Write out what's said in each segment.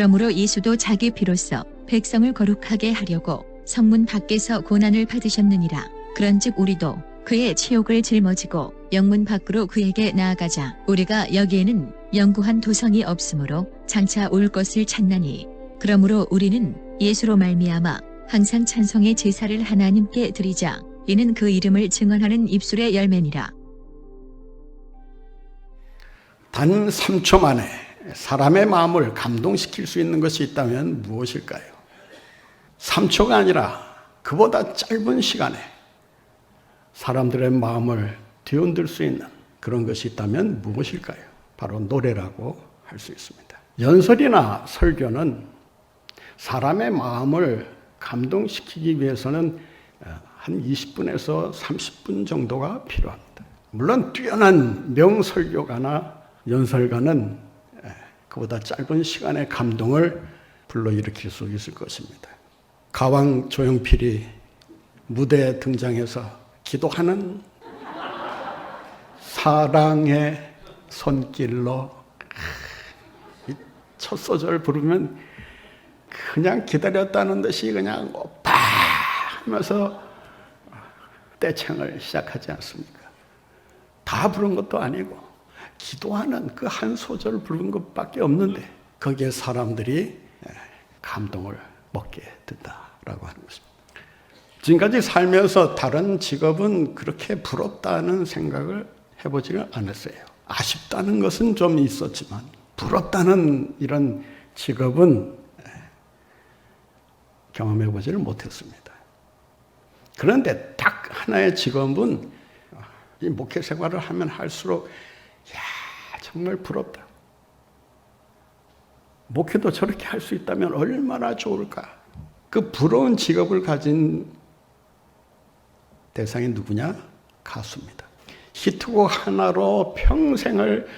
그러므로 예수도 자기 피로써 백성을 거룩하게 하려고 성문 밖에서 고난을 받으셨느니라. 그런즉 우리도 그의 치욕을 짊어지고 영문 밖으로 그에게 나아가자. 우리가 여기에는 영구한 도성이 없으므로 장차 올 것을 찾나니 그러므로 우리는 예수로 말미암아 항상 찬송의 제사를 하나님께 드리자. 이는 그 이름을 증언하는 입술의 열매니라. 단 3초 만에 사람의 마음을 감동시킬 수 있는 것이 있다면 무엇일까요? 3초가 아니라 그보다 짧은 시간에 사람들의 마음을 뒤흔들 수 있는 그런 것이 있다면 무엇일까요? 바로 노래라고 할 수 있습니다. 연설이나 설교는 사람의 마음을 감동시키기 위해서는 한 20분에서 30분 정도가 필요합니다. 물론 뛰어난 명설교가나 연설가는 그보다 짧은 시간에 감동을 불러일으킬 수 있을 것입니다. 가왕 조용필이 무대에 등장해서 기도하는 사랑의 손길로 첫 소절 부르면 그냥 기다렸다는 듯이 그냥 오빠 하면서 떼창을 시작하지 않습니까? 다 부른 것도 아니고 기도하는 그 한 소절을 부른 것밖에 없는데 거기에 사람들이 감동을 먹게 된다라고 하는 것입니다. 지금까지 살면서 다른 직업은 그렇게 부럽다는 생각을 해보지를 않았어요. 아쉽다는 것은 좀 있었지만 부럽다는 이런 직업은 경험해보지를 못했습니다. 그런데 딱 하나의 직업은 이 목회 생활을 하면 할수록 정말 부럽다. 목회도 저렇게 할 수 있다면 얼마나 좋을까. 그 부러운 직업을 가진 대상이 누구냐? 가수입니다. 히트곡 하나로 평생을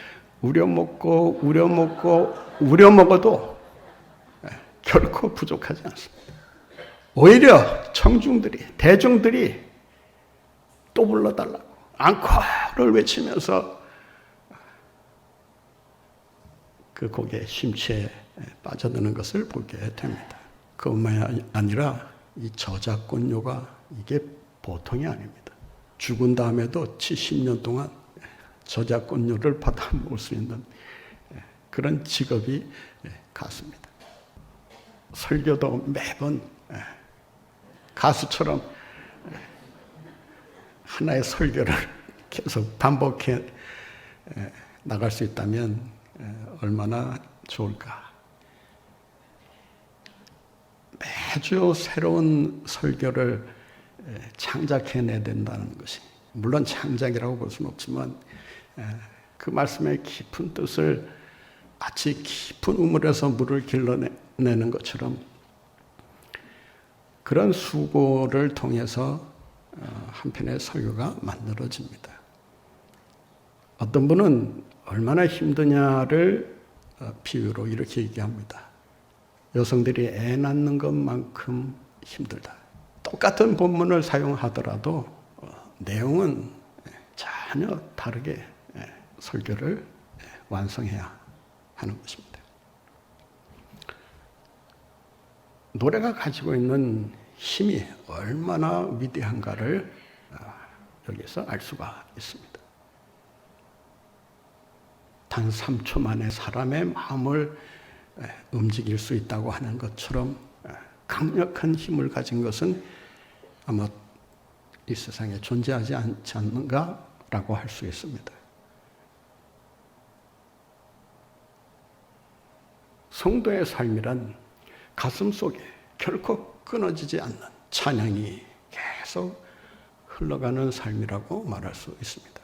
우려먹어도 결코 부족하지 않습니다. 오히려 청중들이, 대중들이 또 불러달라고 앙코를 외치면서 그 곡에 심취에 빠져드는 것을 보게 됩니다. 그것만이 아니라 이 저작권료가 이게 보통이 아닙니다. 죽은 다음에도 70년 동안 저작권료를 받아 먹을 수 있는 그런 직업이 가수입니다. 설교도 매번 가수처럼 하나의 설교를 계속 반복해 나갈 수 있다면 얼마나 좋을까. 매주 새로운 설교를 창작해내야 된다는 것이, 물론 창작이라고 볼 수는 없지만 그 말씀의 깊은 뜻을 마치 깊은 우물에서 물을 길러내는 것처럼 그런 수고를 통해서 한 편의 설교가 만들어집니다. 어떤 분은 얼마나 힘드냐를 비유로 이렇게 얘기합니다. 여성들이 애 낳는 것만큼 힘들다. 똑같은 본문을 사용하더라도 내용은 전혀 다르게 설교를 완성해야 하는 것입니다. 노래가 가지고 있는 힘이 얼마나 위대한가를 여기서 알 수가 있습니다. 단 3초 만에 사람의 마음을 움직일 수 있다고 하는 것처럼 강력한 힘을 가진 것은 아마 이 세상에 존재하지 않지 않는가라고 할 수 있습니다. 성도의 삶이란 가슴 속에 결코 끊어지지 않는 찬양이 계속 흘러가는 삶이라고 말할 수 있습니다.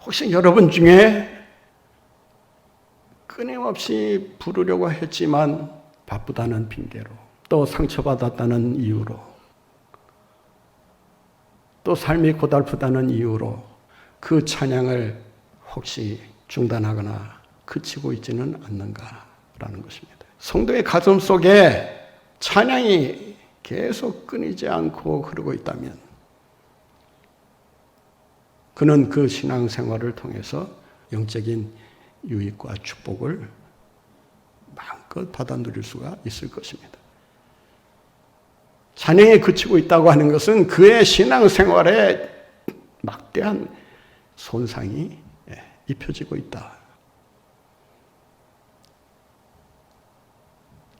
혹시 여러분 중에 끊임없이 부르려고 했지만 바쁘다는 핑계로, 또 상처받았다는 이유로, 또 삶이 고달프다는 이유로 그 찬양을 혹시 중단하거나 그치고 있지는 않는가라는 것입니다. 성도의 가슴 속에 찬양이 계속 끊이지 않고 흐르고 있다면 그는 그 신앙생활을 통해서 영적인 유익과 축복을 마음껏 받아 누릴 수가 있을 것입니다. 찬양에 그치고 있다고 하는 것은 그의 신앙생활에 막대한 손상이 입혀지고 있다.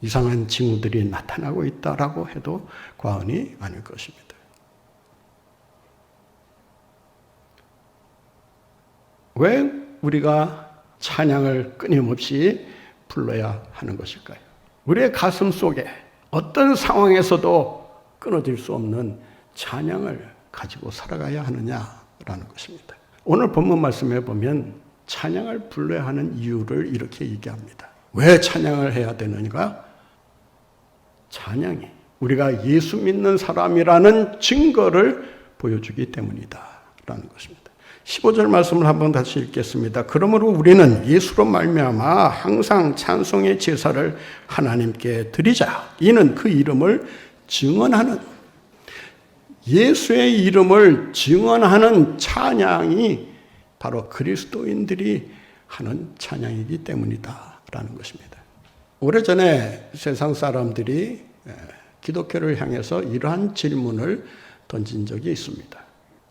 이상한 징후들이 나타나고 있다라고 해도 과언이 아닐 것입니다. 왜 우리가 찬양을 끊임없이 불러야 하는 것일까요? 우리의 가슴 속에 어떤 상황에서도 끊어질 수 없는 찬양을 가지고 살아가야 하느냐라는 것입니다. 오늘 본문 말씀에 보면 찬양을 불러야 하는 이유를 이렇게 얘기합니다. 왜 찬양을 해야 되는가? 찬양이 우리가 예수 믿는 사람이라는 증거를 보여주기 때문이다 라는 것입니다. 15절 말씀을 한번 다시 읽겠습니다. 그러므로 우리는 예수로 말미암아 항상 찬송의 제사를 하나님께 드리자. 이는 그 이름을 증언하는, 예수의 이름을 증언하는 찬양이 바로 그리스도인들이 하는 찬양이기 때문이다 라는 것입니다. 오래전에 세상 사람들이 기독교를 향해서 이러한 질문을 던진 적이 있습니다.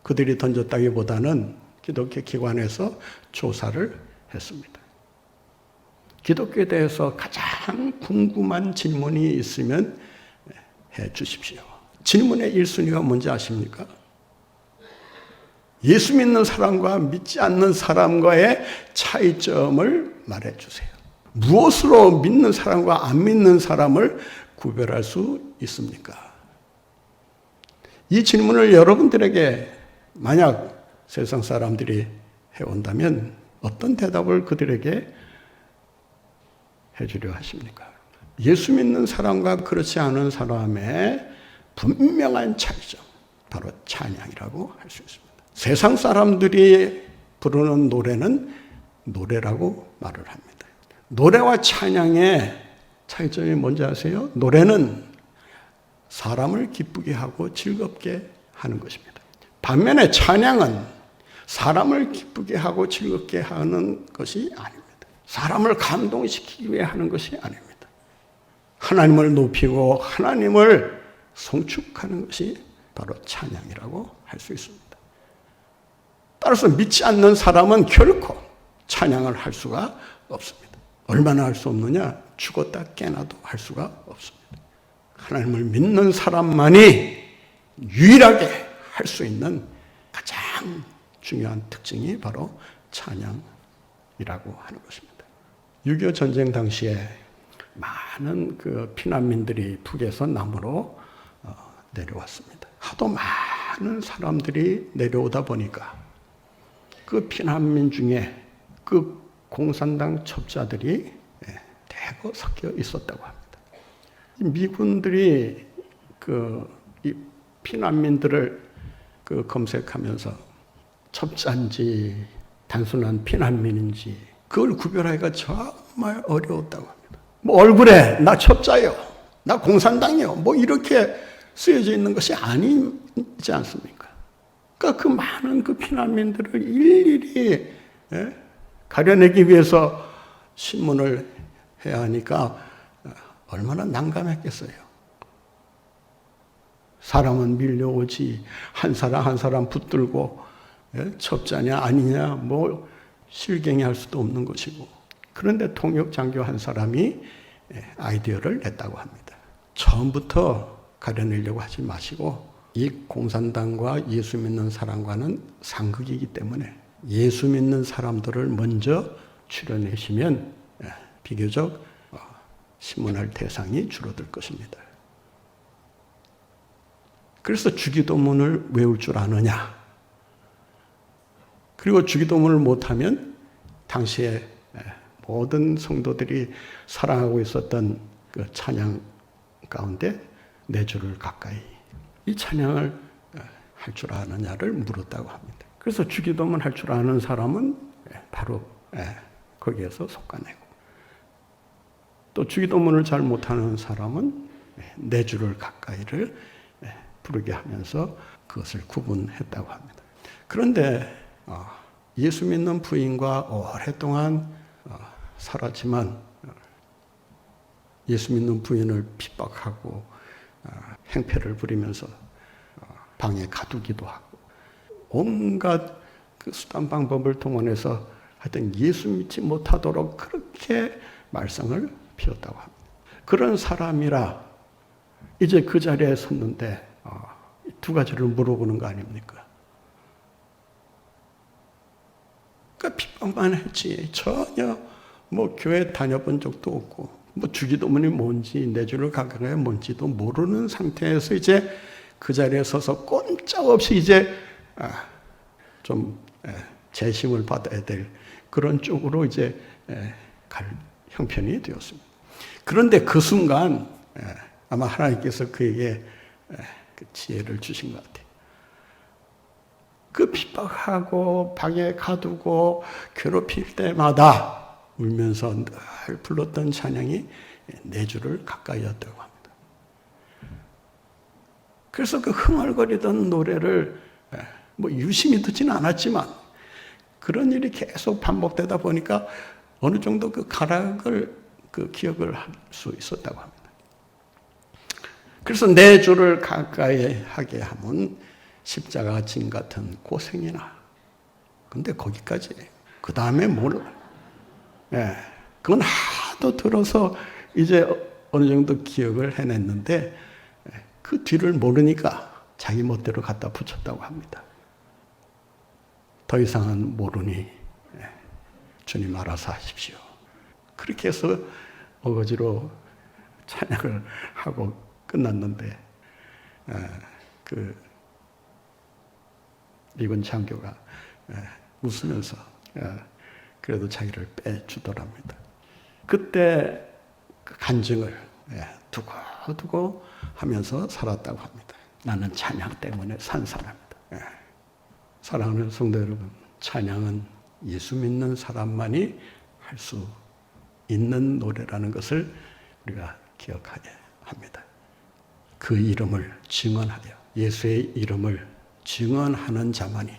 그들이 던졌다기보다는 기독교 기관에서 조사를 했습니다. 기독교에 대해서 가장 궁금한 질문이 있으면 해 주십시오. 질문의 1순위가 뭔지 아십니까? 예수 믿는 사람과 믿지 않는 사람과의 차이점을 말해 주세요. 무엇으로 믿는 사람과 안 믿는 사람을 구별할 수 있습니까? 이 질문을 여러분들에게 만약 세상 사람들이 해온다면 어떤 대답을 그들에게 해주려 하십니까? 예수 믿는 사람과 그렇지 않은 사람의 분명한 차이점, 바로 찬양이라고 할 수 있습니다. 세상 사람들이 부르는 노래는 노래라고 말을 합니다. 노래와 찬양의 차이점이 뭔지 아세요? 노래는 사람을 기쁘게 하고 즐겁게 하는 것입니다. 반면에 찬양은 사람을 기쁘게 하고 즐겁게 하는 것이 아닙니다. 사람을 감동시키기 위해 하는 것이 아닙니다. 하나님을 높이고 하나님을 송축하는 것이 바로 찬양이라고 할 수 있습니다. 따라서 믿지 않는 사람은 결코 찬양을 할 수가 없습니다. 얼마나 할 수 없느냐? 죽었다 깨나도 할 수가 없습니다. 하나님을 믿는 사람만이 유일하게 할 수 있는 가장 중요한 특징이 바로 찬양이라고 하는 것입니다. 6.25 전쟁 당시에 많은 그 피난민들이 북에서 남으로 내려왔습니다. 하도 많은 사람들이 내려오다 보니까 그 피난민 중에 그 공산당 첩자들이 대거 섞여 있었다고 합니다. 미군들이 이 피난민들을 검색하면서 첩자인지 단순한 피난민인지 그걸 구별하기가 정말 어려웠다고 합니다. 뭐 얼굴에 나 첩자요, 나 공산당이요, 뭐 이렇게 쓰여져 있는 것이 아니지 않습니까? 그러니까 그 많은 그 피난민들을 일일이 가려내기 위해서 신문을 해야 하니까 얼마나 난감했겠어요. 사람은 밀려오지 한 사람 한 사람 붙들고 첩자냐 아니냐 뭐 실갱이할 수도 없는 것이고, 그런데 통역 장교 한 사람이 아이디어를 냈다고 합니다. 처음부터 가려내려고 하지 마시고 이 공산당과 예수 믿는 사람과는 상극이기 때문에 예수 믿는 사람들을 먼저 추려내시면 비교적 신문할 대상이 줄어들 것입니다. 그래서 주기도문을 외울 줄 아느냐? 그리고 주기도문을 못하면 당시에 모든 성도들이 사랑하고 있었던 그 찬양 가운데 네 줄을 가까이, 이 찬양을 할 줄 아느냐를 물었다고 합니다. 그래서 주기도문 할 줄 아는 사람은 바로 거기에서 솎아내고, 또 주기도문을 잘 못하는 사람은 네 줄을 가까이를 부르게 하면서 그것을 구분했다고 합니다. 그런데 예수 믿는 부인과 오랫동안 살았지만 예수 믿는 부인을 핍박하고 행패를 부리면서 방에 가두기도 하고 온갖 그 수단 방법을 동원해서 하여튼 예수 믿지 못하도록 그렇게 말썽을 피웠다고 합니다. 그런 사람이라 이제 그 자리에 섰는데 두 가지를 물어보는 거 아닙니까? 그러니까 핍박만 했지 전혀 뭐 교회 다녀본 적도 없고 뭐 주기도문이 뭔지 내주를 각각에 뭔지도 모르는 상태에서 이제 그 자리에 서서 꼼짝없이 이제 좀 재심을 받아야 될 그런 쪽으로 이제 갈 형편이 되었습니다. 그런데 그 순간 아마 하나님께서 그에게 그 지혜를 주신 것 같아요. 그 핍박하고 방에 가두고 괴롭힐 때마다 울면서 늘 불렀던 찬양이 내 주를 가까이였다고 합니다. 그래서 그 흥얼거리던 노래를 뭐 유심히 듣지는 않았지만 그런 일이 계속 반복되다 보니까 어느 정도 그 가락을 그 기억을 할 수 있었다고 합니다. 그래서 내 주를 가까이 하게 하면 십자가 진 같은 고생이나. 근데 거기까지. 그 다음에 몰라. 그건 하도 들어서 이제 어느 정도 기억을 해냈는데 그 뒤를 모르니까 자기 멋대로 갖다 붙였다고 합니다. 더 이상은 모르니 주님 알아서 하십시오. 그렇게 해서 어거지로 찬양을 하고 끝났는데 그 리본 장교가 웃으면서 그래도 자기를 빼주더랍니다. 그때 그 간증을 두고두고 하면서 살았다고 합니다. 나는 찬양 때문에 산 사람이다. 사랑하는 성도 여러분, 찬양은 예수 믿는 사람만이 할 수 있는 노래라는 것을 우리가 기억하게 합니다. 그 이름을 증언하여 예수의 이름을 증언하는 자만이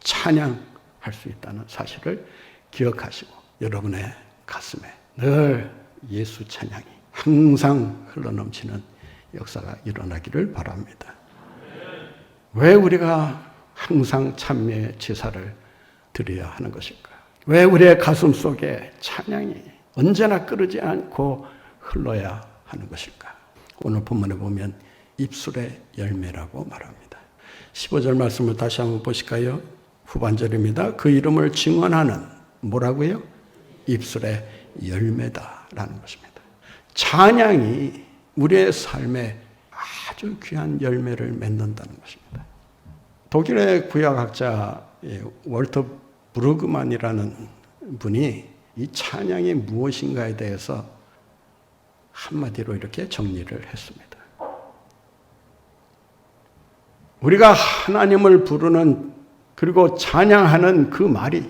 찬양할 수 있다는 사실을 기억하시고 여러분의 가슴에 늘 예수 찬양이 항상 흘러넘치는 역사가 일어나기를 바랍니다. 왜 우리가 항상 찬미의 제사를 드려야 하는 것일까? 왜 우리의 가슴 속에 찬양이 언제나 끄르지 않고 흘러야 하는 것일까? 오늘 본문에 보면 입술의 열매라고 말합니다. 15절 말씀을 다시 한번 보실까요? 후반절입니다. 그 이름을 증언하는 뭐라고요? 입술의 열매다라는 것입니다. 찬양이 우리의 삶에 아주 귀한 열매를 맺는다는 것입니다. 독일의 구약학자 월터 브루그만이라는 분이 이 찬양이 무엇인가에 대해서 한마디로 이렇게 정리를 했습니다. 우리가 하나님을 부르는 그리고 찬양하는 그 말이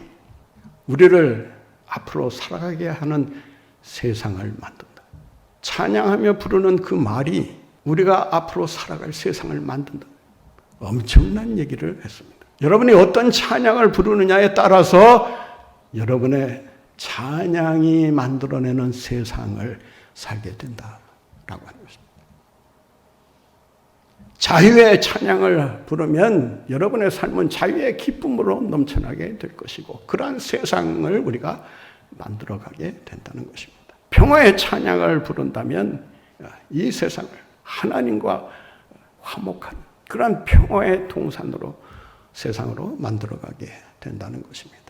우리를 앞으로 살아가게 하는 세상을 만든다. 찬양하며 부르는 그 말이 우리가 앞으로 살아갈 세상을 만든다. 엄청난 얘기를 했습니다. 여러분이 어떤 찬양을 부르느냐에 따라서 여러분의 찬양이 만들어내는 세상을 살게 된다라고 하는 것입니다. 자유의 찬양을 부르면 여러분의 삶은 자유의 기쁨으로 넘쳐나게 될 것이고 그러한 세상을 우리가 만들어가게 된다는 것입니다. 평화의 찬양을 부른다면 이 세상을 하나님과 화목한 그러한 평화의 동산으로 세상으로 만들어가게 된다는 것입니다.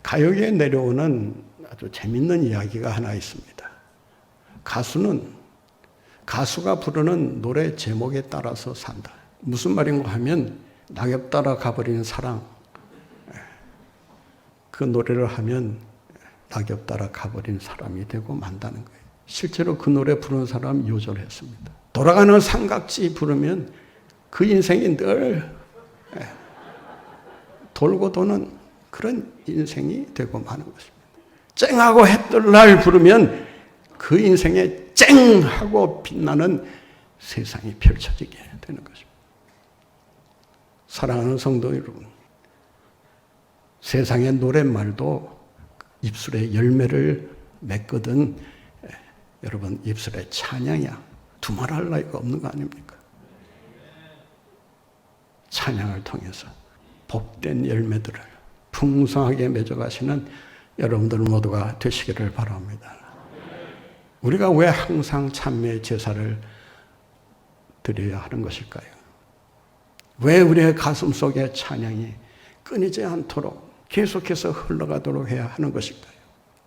가요계에 내려오는 아주 재밌는 이야기가 하나 있습니다. 가수가 부르는 노래 제목에 따라서 산다. 무슨 말인가 하면 낙엽 따라 가버리는 사랑. 그 노래를 하면 낙엽 따라 가버린 사람이 되고 만다는 거예요. 실제로 그 노래 부르는 사람 요절했습니다. 돌아가는 삼각지 부르면 그 인생이 늘 돌고 도는 그런 인생이 되고 마는 것입니다. 쨍하고 해뜰날 부르면 그 인생에 쨍하고 빛나는 세상이 펼쳐지게 되는 것입니다. 사랑하는 성도 여러분, 세상의 노랫말도 입술의 열매를 맺거든 여러분 입술의 찬양이야. 두말할 나위가 없는 거 아닙니까? 찬양을 통해서 복된 열매들을 풍성하게 맺어가시는 여러분들 모두가 되시기를 바랍니다. 우리가 왜 항상 참회의 제사를 드려야 하는 것일까요? 왜 우리의 가슴 속에 찬양이 끊이지 않도록 계속해서 흘러가도록 해야 하는 것일까요?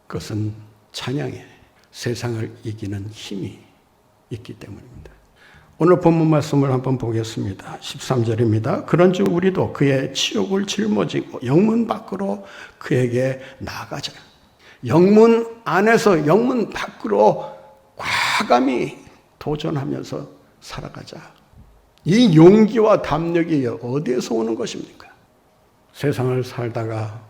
그것은 찬양에 세상을 이기는 힘이 있기 때문입니다. 오늘 본문 말씀을 한번 보겠습니다. 13절입니다. 그런즉 우리도 그의 치욕을 짊어지고 영문 밖으로 그에게 나아가자. 영문 안에서 영문 밖으로 과감히 도전하면서 살아가자. 이 용기와 담력이 어디에서 오는 것입니까? 세상을 살다가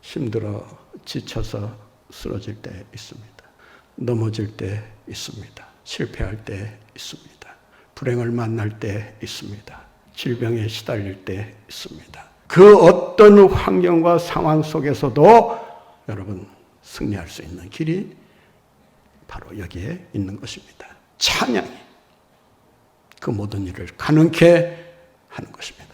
힘들어 지쳐서 쓰러질 때 있습니다. 넘어질 때 있습니다. 실패할 때 있습니다. 불행을 만날 때 있습니다. 질병에 시달릴 때 있습니다. 그 어떤 환경과 상황 속에서도 여러분 승리할 수 있는 길이 바로 여기에 있는 것입니다. 찬양이 그 모든 일을 가능케 하는 것입니다.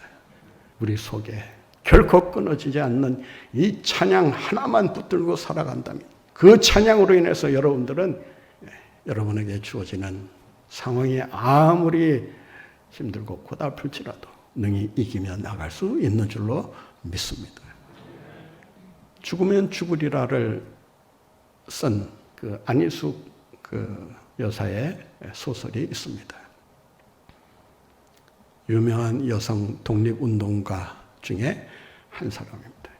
우리 속에 결코 끊어지지 않는 이 찬양 하나만 붙들고 살아간다면 그 찬양으로 인해서 여러분들은 여러분에게 주어지는 상황이 아무리 힘들고 고달플지라도 능히 이기며 나갈 수 있는 줄로 믿습니다. 죽으면 죽으리라를 쓴 그 안희숙 그 여사의 소설이 있습니다. 유명한 여성 독립운동가 중에 한 사람입니다.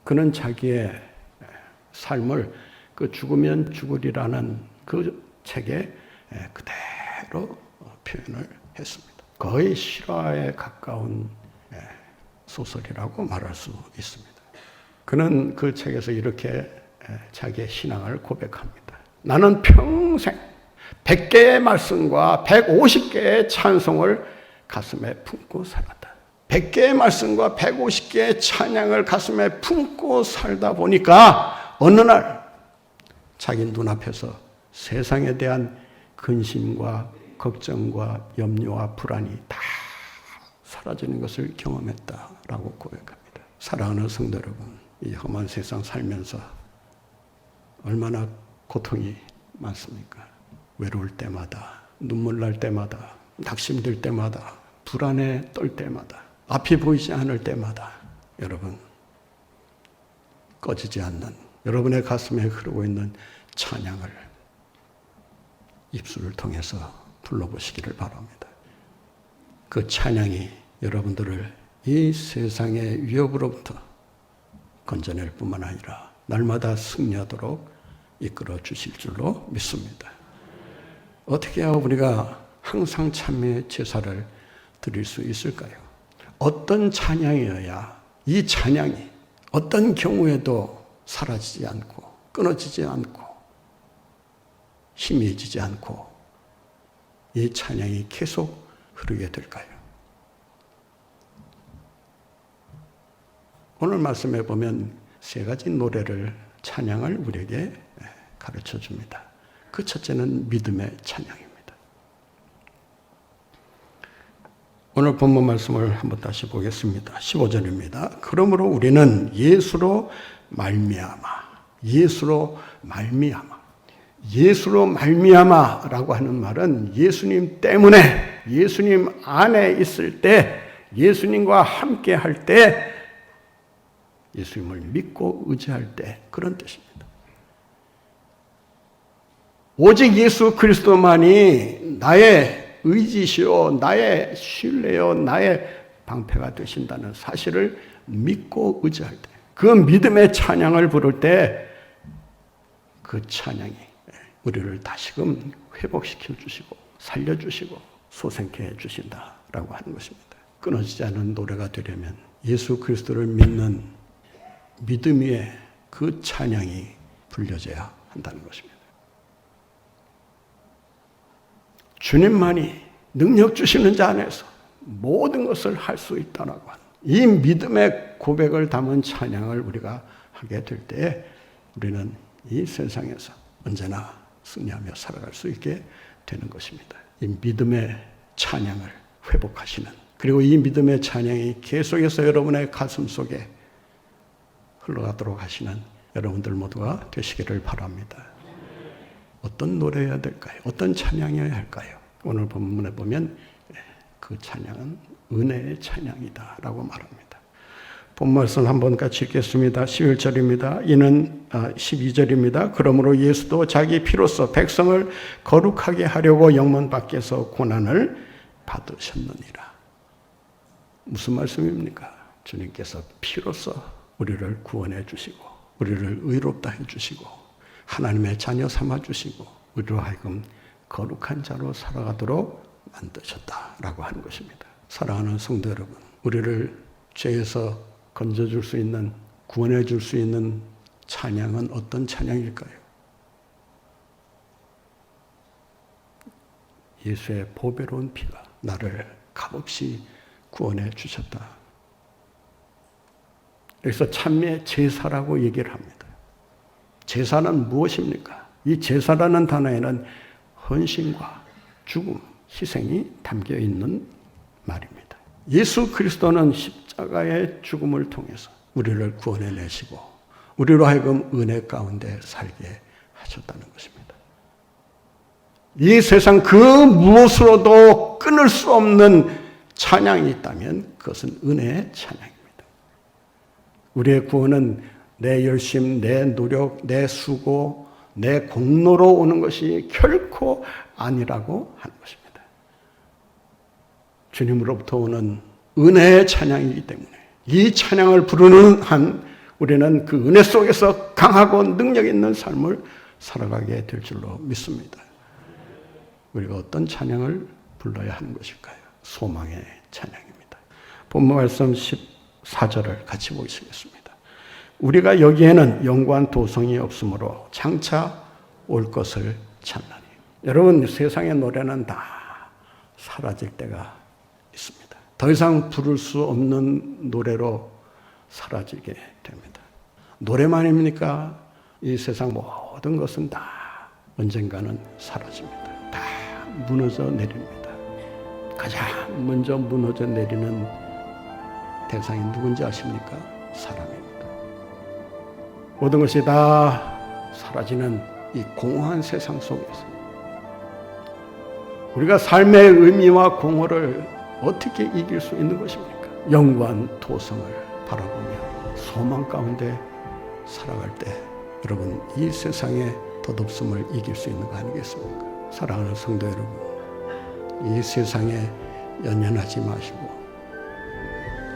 그는 자기의 삶을 그 죽으면 죽으리라는 그 책에 그대로 표현을 했습니다. 거의 실화에 가까운 소설이라고 말할 수 있습니다. 그는 그 책에서 이렇게 자기의 신앙을 고백합니다. 나는 평생 100개의 말씀과 150개의 찬송을 가슴에 품고 살았다. 100개의 말씀과 150개의 찬양을 가슴에 품고 살다 보니까 어느 날 자기 눈앞에서 세상에 대한 근심과 걱정과 염려와 불안이 다 사라지는 것을 경험했다라고 고백합니다. 사랑하는 성도 여러분, 이 험한 세상 살면서 얼마나 고통이 많습니까? 외로울 때마다, 눈물 날 때마다, 낙심될 때마다, 불안에 떨 때마다, 앞이 보이지 않을 때마다 여러분 꺼지지 않는 여러분의 가슴에 흐르고 있는 찬양을 입술을 통해서 불러보시기를 바랍니다. 그 찬양이 여러분들을 이 세상의 위협으로부터 건져낼 뿐만 아니라 날마다 승리하도록 이끌어 주실 줄로 믿습니다. 어떻게 해야 우리가 항상 참회의 제사를 드릴 수 있을까요? 어떤 찬양이어야 이 찬양이 어떤 경우에도 사라지지 않고 끊어지지 않고 희미해지지 않고 이 찬양이 계속 흐르게 될까요? 오늘 말씀에 보면 세 가지 노래를 찬양을 우리에게 가르쳐 줍니다. 그 첫째는 믿음의 찬양입니다. 오늘 본문 말씀을 한번 다시 보겠습니다. 15절입니다. 그러므로 우리는 예수로 말미암아라고 하는 말은 예수님 때문에, 예수님 안에 있을 때, 예수님과 함께 할 때, 예수님을 믿고 의지할 때 그런 뜻입니다. 오직 예수 그리스도만이 나의 의지시요, 나의 신뢰요, 나의 방패가 되신다는 사실을 믿고 의지할 때, 그 믿음의 찬양을 부를 때 그 찬양이 우리를 다시금 회복시켜 주시고 살려주시고 소생케 해주신다라고 하는 것입니다. 끊어지지 않은 노래가 되려면 예수 그리스도를 믿는 믿음 위에 그 찬양이 불려져야 한다는 것입니다. 주님만이 능력 주시는 자 안에서 모든 것을 할 수 있다라고 하는 이 믿음의 고백을 담은 찬양을 우리가 하게 될 때에 우리는 이 세상에서 언제나 승리하며 살아갈 수 있게 되는 것입니다. 이 믿음의 찬양을 회복하시는, 그리고 이 믿음의 찬양이 계속해서 여러분의 가슴 속에 흘러가도록 하시는 여러분들 모두가 되시기를 바랍니다. 어떤 노래여야 될까요? 어떤 찬양이어야 할까요? 오늘 본문에 보면 그 찬양은 은혜의 찬양이다 라고 말합니다. 본말씀 한번 같이 읽겠습니다. 11절입니다. 이는 12절입니다. 그러므로 예수도 자기 피로써 백성을 거룩하게 하려고 영문 밖에서 고난을 받으셨느니라. 무슨 말씀입니까? 주님께서 피로써 우리를 구원해 주시고 우리를 의롭다 해 주시고 하나님의 자녀 삼아 주시고 우리로 하여금 거룩한 자로 살아가도록 만드셨다라고 하는 것입니다. 사랑하는 성도 여러분, 우리를 죄에서 건져줄 수 있는, 구원해 줄 수 있는 찬양은 어떤 찬양일까요? 예수의 보배로운 피가 나를 값없이 구원해 주셨다. 여기서 찬미의 제사라고 얘기를 합니다. 제사는 무엇입니까? 이 제사라는 단어에는 헌신과 죽음, 희생이 담겨 있는 말입니다. 예수 그리스도는 십자가의 죽음을 통해서 우리를 구원해내시고 우리로 하여금 은혜 가운데 살게 하셨다는 것입니다. 이 세상 그 무엇으로도 끊을 수 없는 찬양이 있다면 그것은 은혜의 찬양입니다. 우리의 구원은 내 열심, 내 노력, 내 수고, 내 공로로 오는 것이 결코 아니라고 하는 것입니다. 주님으로부터 오는 은혜의 찬양이기 때문에 이 찬양을 부르는 한 우리는 그 은혜 속에서 강하고 능력 있는 삶을 살아가게 될 줄로 믿습니다. 우리가 어떤 찬양을 불러야 하는 것일까요? 소망의 찬양입니다. 본문 말씀 14절을 같이 보시겠습니다. 우리가 여기에는 영구한 도성이 없으므로 장차 올 것을 찾나니. 여러분, 세상의 노래는 다 사라질 때가 있습니다. 더 이상 부를 수 없는 노래로 사라지게 됩니다. 노래만입니까? 이 세상 모든 것은 다 언젠가는 사라집니다. 다 무너져 내립니다. 가장 먼저 무너져 내리는 대상이 누군지 아십니까? 사람입니다. 모든 것이 다 사라지는 이 공허한 세상 속에서 우리가 삶의 의미와 공허를 어떻게 이길 수 있는 것입니까? 영원한 도성을 바라보며 소망 가운데 살아갈 때 여러분, 이 세상의 덧없음을 이길 수 있는 거 아니겠습니까? 사랑하는 성도 여러분, 이 세상에 연연하지 마시고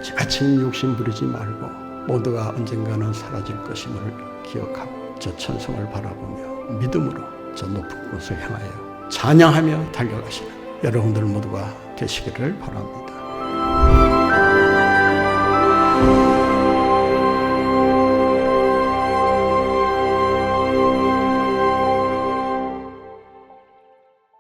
지나친 욕심 부리지 말고 모두가 언젠가는 사라질 것임을 기억하고 저 천성을 바라보며 믿음으로 저 높은 곳을 향하여 찬양하며 달려가시는 여러분들 모두가 되시기를 바랍니다.